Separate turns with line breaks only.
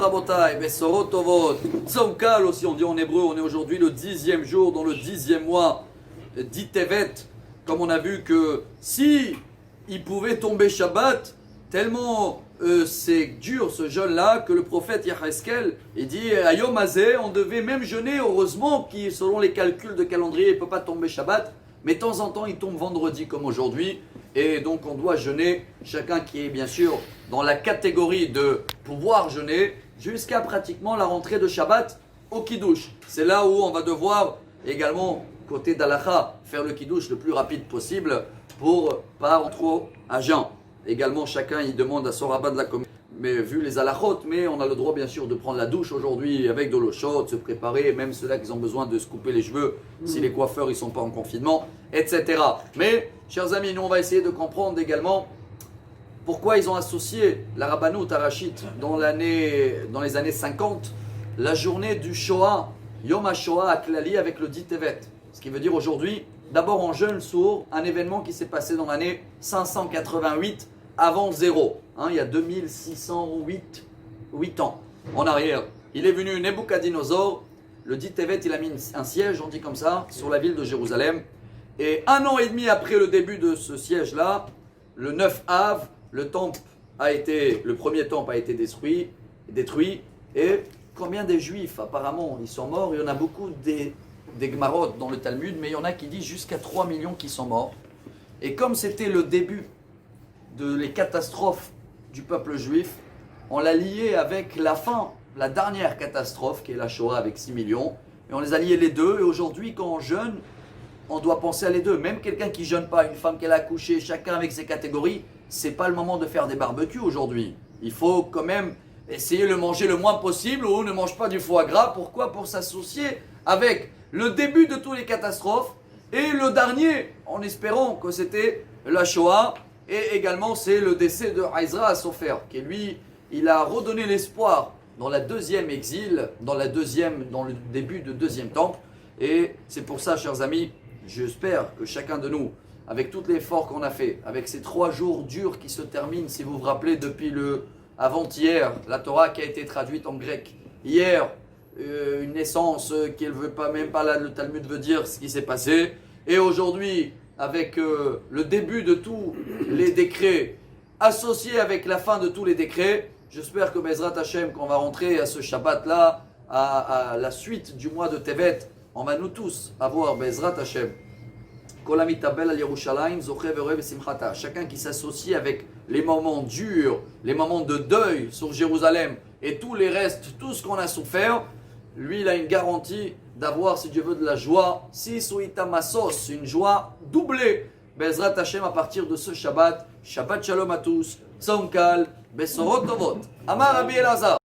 Rabotai, Besorot Tovot, Tzom Kal aussi, on dit en hébreu, on est aujourd'hui le 10e jour dans le 10e mois d'Itevet, comme on a vu que si il pouvait tomber Shabbat, tellement c'est dur ce jeûne-là que le prophète Yaheskel, il dit Ayom Hazeh, on devait même jeûner, heureusement qui selon les calculs de calendrier, il ne peut pas tomber Shabbat, mais de temps en temps il tombe vendredi comme aujourd'hui, et donc on doit jeûner, chacun qui est bien sûr dans la catégorie de pouvoir jeûner, jusqu'à pratiquement la rentrée de Shabbat au Kiddush. C'est là où on va devoir également, côté d'Alacha, faire le Kiddush le plus rapide possible pour pas rentrer trop à jeun. Également, chacun il demande à son rabbin de la communauté, mais vu les halachot, mais on a le droit bien sûr de prendre la douche aujourd'hui avec de l'eau chaude, se préparer, même ceux-là qui ont besoin de se couper les cheveux, si les coiffeurs ils sont pas en confinement, etc. Mais, chers amis, nous on va essayer de comprendre également pourquoi ils ont associé la Rabbanout Arachit dans les années 50, la journée du Shoah, Yom HaShoah Aklali avec le dit Tevet. Ce qui veut dire aujourd'hui, d'abord en jeûne sur un événement qui s'est passé dans l'année 588 avant zéro, il y a 2608 ans en arrière. Il est venu Nebuchadnezzar, le dit Tevet, il a mis un siège, on dit comme ça, sur la ville de Jérusalem. Et 1 an et demi après le début de ce siège-là, le 9 Av, le premier temple a été détruit. Et combien des juifs, apparemment, ils sont morts? Il y en a beaucoup des Gemarot dans le Talmud, mais il y en a qui disent jusqu'à 3 millions qui sont morts. Et comme c'était le début les catastrophes du peuple juif, on l'a lié avec la fin, la dernière catastrophe qui est la Shoah avec 6 millions. Et on les a liés les deux. Et aujourd'hui, quand on jeûne, on doit penser à les deux. Même quelqu'un qui ne jeûne pas, une femme qui a accouché, chacun avec ses catégories, c'est pas le moment de faire des barbecues aujourd'hui. Il faut quand même essayer de manger le moins possible ou ne mange pas du foie gras. Pourquoi? Pour s'associer avec le début de toutes les catastrophes et le dernier, en espérant que c'était la Shoah. Et également, c'est le décès de Ezra Sofer, qui lui, il a redonné l'espoir dans la deuxième exil, dans le début du deuxième temple. Et c'est pour ça, chers amis, j'espère que chacun de nous, avec tout l'effort qu'on a fait, avec ces 3 jours durs qui se terminent, si vous vous rappelez, depuis avant-hier, la Torah qui a été traduite en grec. Hier, une naissance qu'elle veut pas, même pas là, le Talmud veut dire ce qui s'est passé. Et aujourd'hui, avec le début de tous les décrets, associés avec la fin de tous les décrets, j'espère que Bezrat Hashem, qu'on va rentrer à ce Shabbat-là, à la suite du mois de Tevet, on va nous tous avoir Bezrat Hashem. Chacun qui s'associe avec les moments durs, les moments de deuil sur Jérusalem et tous les restes, tout ce qu'on a souffert, lui il a une garantie d'avoir, si Dieu veut, de la joie, une joie doublée. Bezrat Hashem à partir de ce Shabbat. Shabbat Shalom à tous. Tzom Kal, Besorot Tovot. Amar Rabbi Elazar.